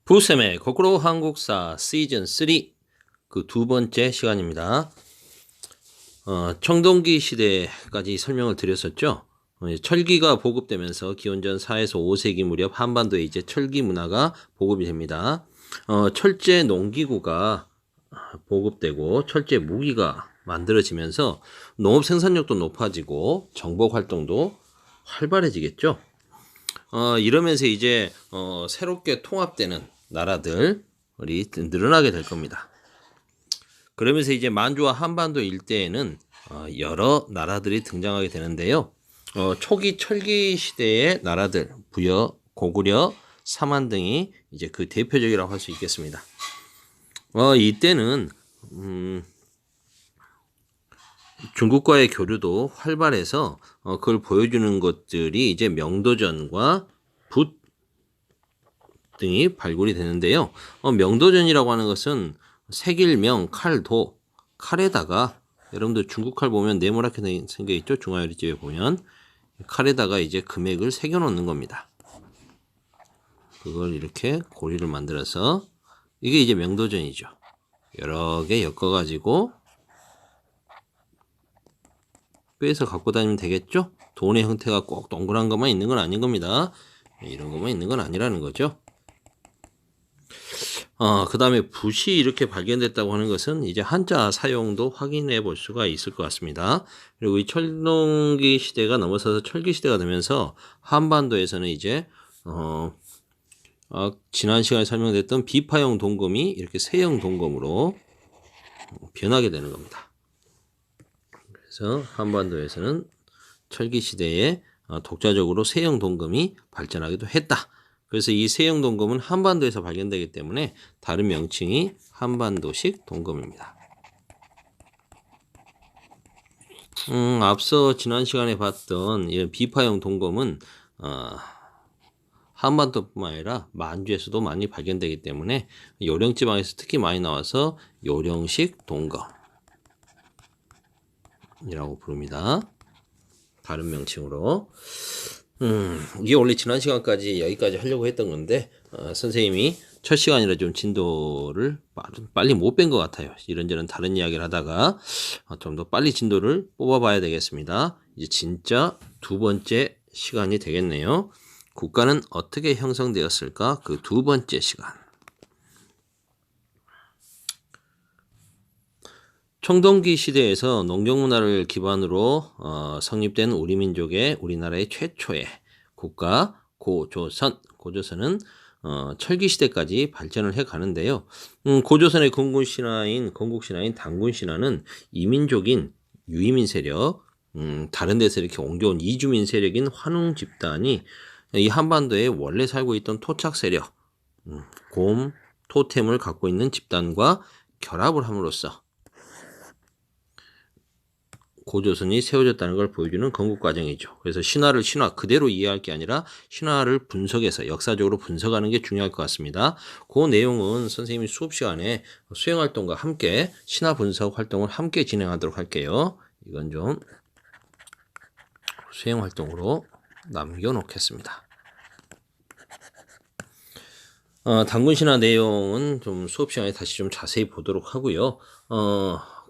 부쌤의 거꾸로 한국사 시즌 3 그 두 번째 시간입니다. 청동기 시대까지 설명을 드렸었죠. 철기가 보급되면서 기원전 4에서 5세기 무렵 한반도에 이제 철기 문화가 보급이 됩니다. 철제 농기구가 보급되고 철제 무기가 만들어지면서 농업 생산력도 높아지고 정복 활동도 활발해지겠죠. 이러면서 이제 새롭게 통합되는 나라들이 늘어나게 될 겁니다. 그러면서 이제 만주와 한반도 일대에는 여러 나라들이 등장하게 되는데요. 초기 철기 시대의 나라들, 부여, 고구려, 사만 등이 이제 그 대표적이라고 할 수 있겠습니다. 이때는 중국과의 교류도 활발해서 그걸 보여주는 것들이 이제 명도전과 붓 등이 발굴이 되는데요. 명도전이라고 하는 것은 색일명, 칼, 도, 칼에다가 여러분들 중국 칼 보면 네모나게 생겨 있죠. 중화요리집에 보면 칼에다가 이제 금액을 새겨 놓는 겁니다. 그걸 이렇게 고리를 만들어서 이게 이제 명도전이죠. 여러 개 엮어 가지고 빼서 갖고 다니면 되겠죠? 돈의 형태가 꼭 동그란 것만 있는 건 아닌 겁니다. 이런 것만 있는 건 아니라는 거죠. 그 다음에 붓이 이렇게 발견됐다고 하는 것은 이제 한자 사용도 확인해 볼 수가 있을 것 같습니다. 그리고 이 철농기 시대가 넘어서서 철기 시대가 되면서 한반도에서는 이제 지난 시간에 설명됐던 비파형 동검이 이렇게 세형 동검으로 변하게 되는 겁니다. 그래서 한반도에서는 철기 시대에 독자적으로 세형 동검이 발전하기도 했다. 그래서 이 세형 동검은 한반도에서 발견되기 때문에 다른 명칭이 한반도식 동검입니다. 앞서 지난 시간에 봤던 이런 비파형 동검은 한반도뿐만 아니라 만주에서도 많이 발견되기 때문에 요령지방에서 특히 많이 나와서 요령식 동검이라고 부릅니다. 다른 명칭으로. 이게 원래 지난 시간까지 여기까지 하려고 했던 건데 선생님이 첫 시간이라 좀 진도를 빨리 못 뺀 것 같아요. 이런저런 다른 이야기를 하다가 좀 더 빨리 진도를 뽑아봐야 되겠습니다. 이제 진짜 두 번째 시간이 되겠네요. 국가는 어떻게 형성되었을까? 그 두 번째 시간. 청동기 시대에서 농경문화를 기반으로 성립된 우리나라의 최초의 국가 고조선은 철기 시대까지 발전을 해 가는데요. 고조선의 건국신화인 단군신화는 이민족인 유이민 세력, 다른 데서 이렇게 옮겨온 이주민 세력인 환웅 집단이 이 한반도에 원래 살고 있던 토착 세력, 곰, 토템을 갖고 있는 집단과 결합을 함으로써 고조선이 세워졌다는 걸 보여주는 건국 과정이죠. 그래서 신화를 신화 그대로 이해할 게 아니라 신화를 분석해서 역사적으로 분석하는 게 중요할 것 같습니다. 그 내용은 선생님이 수업 시간에 수행활동과 함께 신화 분석 활동을 함께 진행하도록 할게요. 이건 좀 수행활동으로 남겨놓겠습니다. 단군신화 내용은 좀 수업 시간에 다시 좀 자세히 보도록 하고요.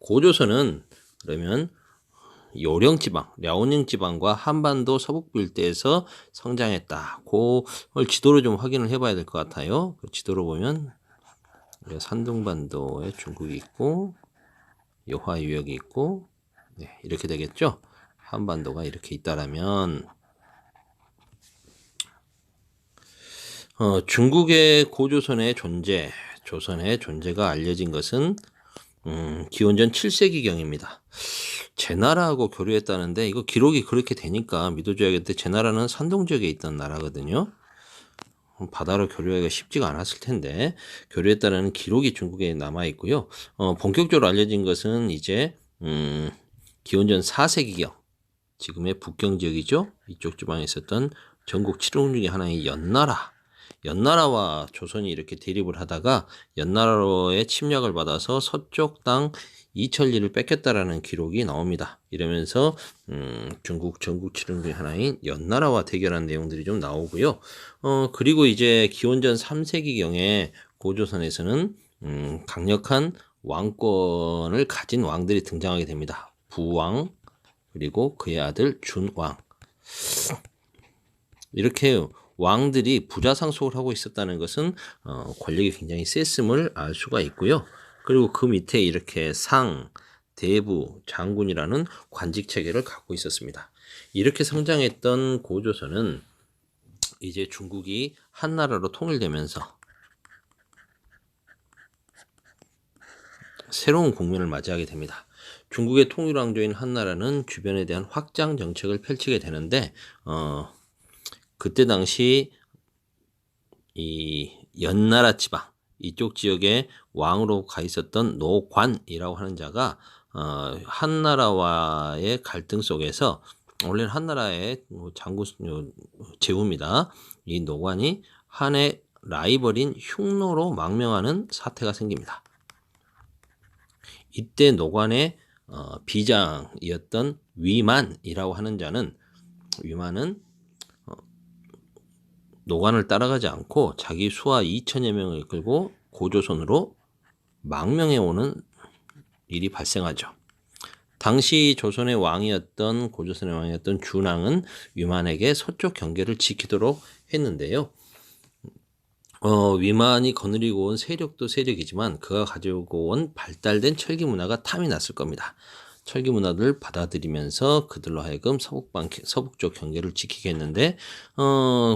고조선은 그러면 요령지방, 랴오닝지방과 한반도 서북부 일대에서 성장했다. 그걸 지도로 좀 확인을 해봐야 될 것 같아요. 그 지도로 보면 산둥반도에 중국이 있고 여화유역이 있고 이렇게 되겠죠. 한반도가 이렇게 있다라면 중국의 고조선의 존재, 조선의 존재가 알려진 것은 기원전 7세기경입니다. 제나라하고 교류했다는데 이거 기록이 그렇게 되니까 믿어줘야겠는데 제나라는 산동 지역에 있던 나라거든요. 바다로 교류하기가 쉽지가 않았을 텐데 교류했다는 기록이 중국에 남아 있고요. 본격적으로 알려진 것은 이제 기원전 4세기경 지금의 북경 지역이죠. 이쪽 지방에 있었던 전국 7홍 중에 하나인 연나라 연나라와 조선이 이렇게 대립을 하다가 연나라의 침략을 받아서 서쪽 땅 이천리를 뺏겼다라는 기록이 나옵니다. 이러면서 중국 전국칠흥 중에 하나인 연나라와 대결한 내용들이 좀 나오고요. 그리고 이제 기원전 3세기경에 고조선에서는 강력한 왕권을 가진 왕들이 등장하게 됩니다. 부왕 그리고 그의 아들 준왕. 이렇게 왕들이 부자상속을 하고 있었다는 것은 권력이 굉장히 셌음을 알 수가 있고요. 그리고 그 밑에 이렇게 상, 대부, 장군이라는 관직 체계를 갖고 있었습니다. 이렇게 성장했던 고조선은 이제 중국이 한나라로 통일되면서 새로운 국면을 맞이하게 됩니다. 중국의 통일왕조인 한나라는 주변에 대한 확장 정책을 펼치게 되는데 그때 당시 이 연나라 지방 이쪽 지역에 왕으로 가 있었던 노관이라고 하는 자가 한나라와의 갈등 속에서 원래는 한나라의 장군 제후입니다. 이 노관이 한의 라이벌인 흉노로 망명하는 사태가 생깁니다. 이때 노관의 비장이었던 위만이라고 하는 자는 위만은 노관을 따라가지 않고 자기 수하 2천여 명을 이끌고 고조선으로 망명해 오는 일이 발생하죠. 당시 조선의 왕이었던 고조선의 왕이었던 준왕은 위만에게 서쪽 경계를 지키도록 했는데요. 위만이 거느리고 온 세력도 세력이지만 그가 가지고 온 발달된 철기 문화가 탐이 났을 겁니다. 철기 문화를 받아들이면서 그들로 하여금 서북쪽 경계를 지키게 했는데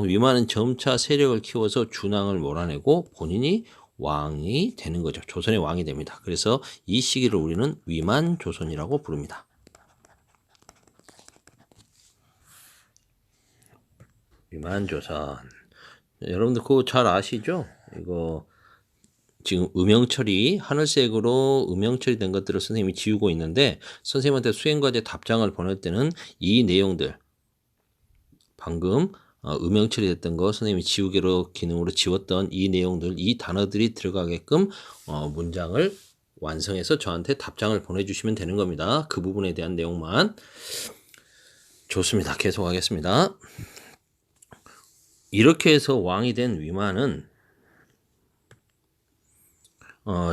위만은 점차 세력을 키워서 준왕을 몰아내고 본인이 왕이 되는 거죠. 조선의 왕이 됩니다. 그래서 이 시기를 우리는 위만조선이라고 부릅니다. 위만조선. 여러분들 그거 잘 아시죠? 이거 지금 음영처리 하늘색으로 음영처리 된 것들을 선생님이 지우고 있는데 선생님한테 수행과제 답장을 보낼 때는 이 내용들 방금 음영처리 됐던 거 선생님이 지우개로 기능으로 지웠던 이 내용들 이 단어들이 들어가게끔 문장을 완성해서 저한테 답장을 보내주시면 되는 겁니다. 그 부분에 대한 내용만. 좋습니다. 계속하겠습니다. 이렇게 해서 왕이 된 위만은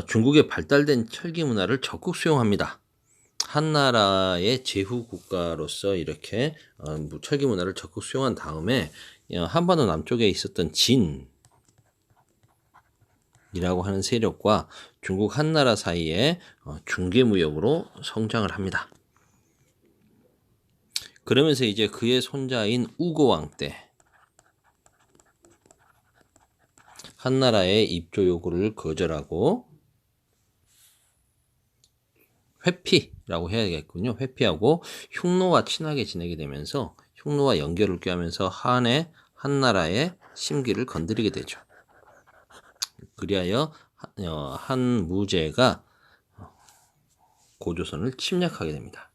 중국의 발달된 철기 문화를 적극 수용합니다. 한나라의 제후 국가로서 이렇게 철기 문화를 적극 수용한 다음에 한반도 남쪽에 있었던 진이라고 하는 세력과 중국 한나라 사이에 중개무역으로 성장을 합니다. 그러면서 이제 그의 손자인 우고왕 때 한나라의 입조 요구를 거절하고 회피라고 해야겠군요. 회피하고 흉노와 친하게 지내게 되면서 흉노와 연결을 꾀하면서 한나라의 심기를 건드리게 되죠. 그리하여 한무제가 고조선을 침략하게 됩니다.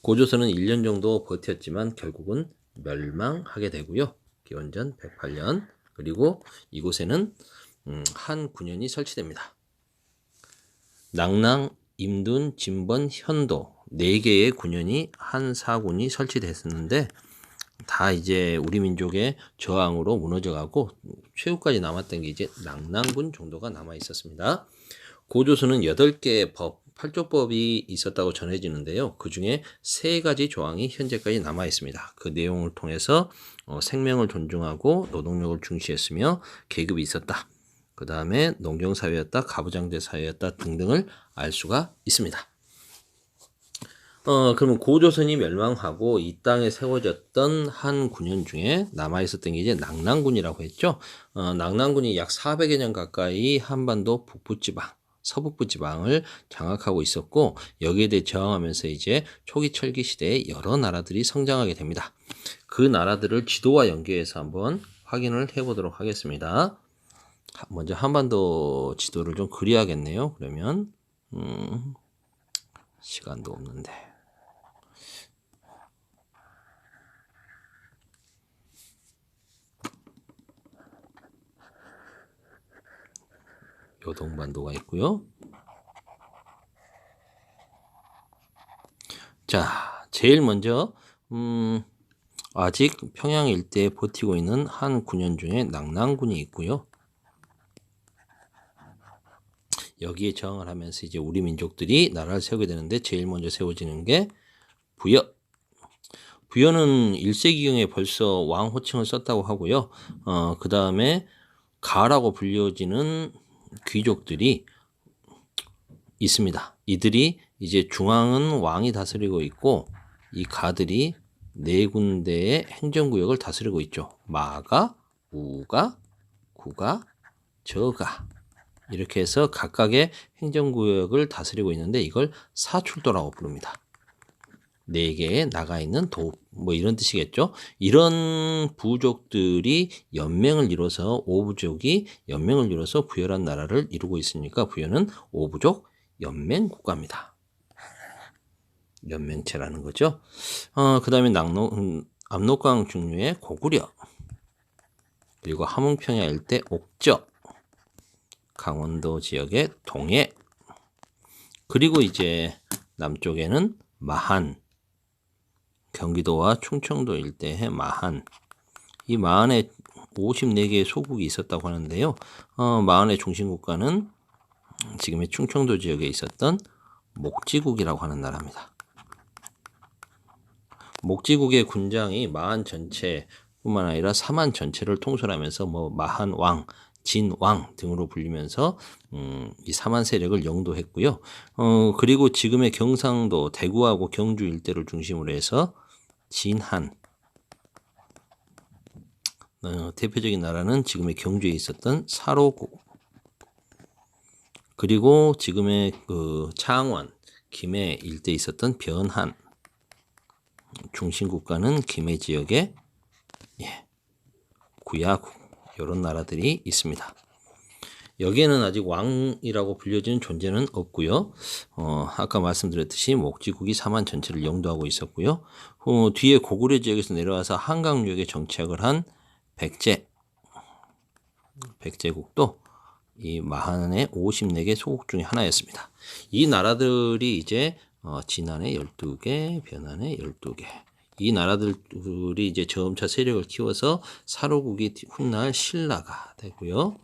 고조선은 1년 정도 버텼지만 결국은 멸망하게 되고요. 기원전 108년 그리고 이곳에는 한 군현이 설치됩니다. 낭랑, 임둔, 진번, 현도 4개의 군현이 한 사군이 설치됐었는데 다 이제 우리 민족의 저항으로 무너져가고 최후까지 남았던 게 이제 낭랑군 정도가 남아 있었습니다. 고조선은 8개의 법, 8조법이 있었다고 전해지는데요. 그 중에 3가지 조항이 현재까지 남아 있습니다. 그 내용을 통해서 생명을 존중하고 노동력을 중시했으며 계급이 있었다. 그 다음에 농경사회였다, 가부장제 사회였다 등등을 알 수가 있습니다. 그러면 고조선이 멸망하고 이 땅에 세워졌던 한 군현 중에 남아있었던 게 이제 낭랑군이라고 했죠. 낭랑군이 약 400여 년 가까이 한반도 북부지방, 서북부지방을 장악하고 있었고 여기에 대해 저항하면서 이제 초기 철기 시대에 여러 나라들이 성장하게 됩니다. 그 나라들을 지도와 연계해서 한번 확인을 해보도록 하겠습니다. 먼저 한반도 지도를 좀 그려야겠네요. 그러면 시간도 없는데. 요동반도가 있고요. 자, 제일 먼저 아직 평양 일대에 버티고 있는 한 군현 중에 낙랑군이 있고요. 여기에 저항을 하면서 이제 우리 민족들이 나라를 세우게 되는데 제일 먼저 세워지는 게 부여. 부여는 1세기경에 벌써 왕 호칭을 썼다고 하고요. 그 다음에 가라고 불려지는 귀족들이 있습니다. 이들이 이제 중앙은 왕이 다스리고 있고 이 가들이 네 군데의 행정구역을 다스리고 있죠. 마가, 우가, 구가, 저가 이렇게 해서 각각의 행정구역을 다스리고 있는데 이걸 사출도라고 부릅니다. 네 개의 나가 있는 도, 뭐 이런 뜻이겠죠. 이런 부족들이 연맹을 이뤄서 오부족이 연맹을 이뤄서 부여란 나라를 이루고 있으니까 부여는 오부족 연맹 국가입니다. 연맹체라는 거죠. 그 다음에 압록강 중류의 고구려, 그리고 함흥평야 일대 옥저, 강원도 지역의 동해, 그리고 이제 남쪽에는 마한, 경기도와 충청도 일대의 마한. 이 마한에 54개의 소국이 있었다고 하는데요. 마한의 중심국가는 지금의 충청도 지역에 있었던 목지국이라고 하는 나라입니다. 목지국의 군장이 마한 전체뿐만 아니라 사만 전체를 통솔하면서 뭐 마한왕, 진왕 등으로 불리면서 이 사만 세력을 영도했고요. 그리고 지금의 경상도, 대구하고 경주 일대를 중심으로 해서 진한, 대표적인 나라는 지금의 경주에 있었던 사로국, 그리고 지금의 그 창원, 김해 일대에 있었던 변한, 중심국가는 김해 지역의 구야국, 이런 나라들이 있습니다. 여기에는 아직 왕이라고 불려지는 존재는 없고요. 아까 말씀드렸듯이 목지국이 사만 전체를 영도하고 있었고요. 뒤에 고구려 지역에서 내려와서 한강유역에 정착을 한 백제국도 이 마한의 54개 소국 중에 하나였습니다. 이 나라들이 이제 진한의 12개, 변한의 12개. 이 나라들이 이제 점차 세력을 키워서 사로국이 훗날 신라가 되고요.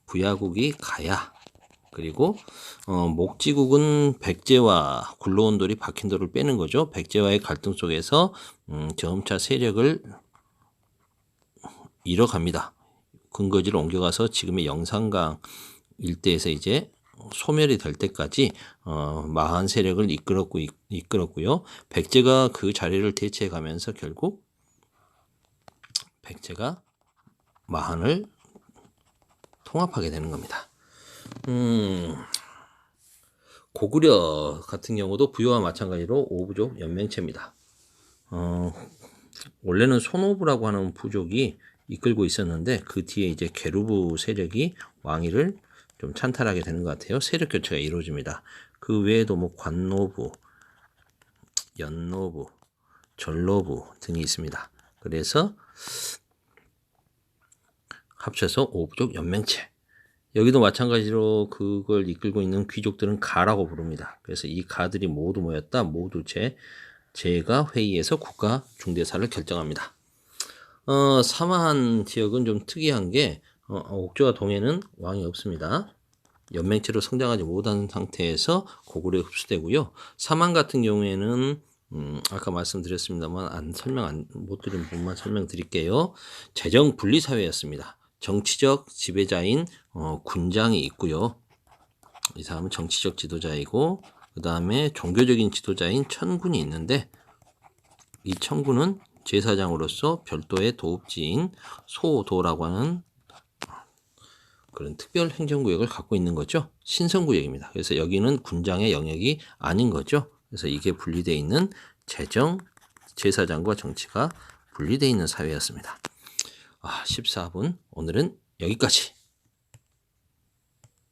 부야국이 가야, 그리고 목지국은 백제와 굴러온 돌이 박힌 돌을 빼는 거죠. 백제와의 갈등 속에서 점차 세력을 잃어갑니다. 근거지를 옮겨가서 지금의 영산강 일대에서 이제 소멸이 될 때까지 마한 세력을 이끌었고요. 백제가 그 자리를 대체해 가면서 결국 백제가 마한을 통합하게 되는 겁니다. 고구려 같은 경우도 부여와 마찬가지로 오부족 연맹체입니다. 원래는 손오부라고 하는 부족이 이끌고 있었는데 그 뒤에 이제 게르부 세력이 왕위를 좀 찬탈하게 되는 것 같아요. 세력 교체가 이루어집니다. 그 외에도 뭐 관노부, 연노부, 절노부 등이 있습니다. 그래서 합쳐서 오부족 연맹체. 여기도 마찬가지로 그걸 이끌고 있는 귀족들은 가라고 부릅니다. 그래서 이 가들이 모두 모였다. 모두 제가 회의에서 국가 중대사를 결정합니다. 사마한 지역은 좀 특이한 게 옥저와 동해는 왕이 없습니다. 연맹체로 성장하지 못한 상태에서 고구려에 흡수되고요. 사만 같은 경우에는 아까 말씀드렸습니다만 못 드린 부분만 설명드릴게요. 재정 분리 사회였습니다. 정치적 지배자인 군장이 있고요. 이 사람은 정치적 지도자이고 그 다음에 종교적인 지도자인 천군이 있는데 이 천군은 제사장으로서 별도의 도읍지인 소도라고 하는 그런 특별 행정구역을 갖고 있는 거죠. 신성구역입니다. 그래서 여기는 군장의 영역이 아닌 거죠. 그래서 이게 분리되어 있는 재정, 제사장과 정치가 분리되어 있는 사회였습니다. 14분 오늘은 여기까지.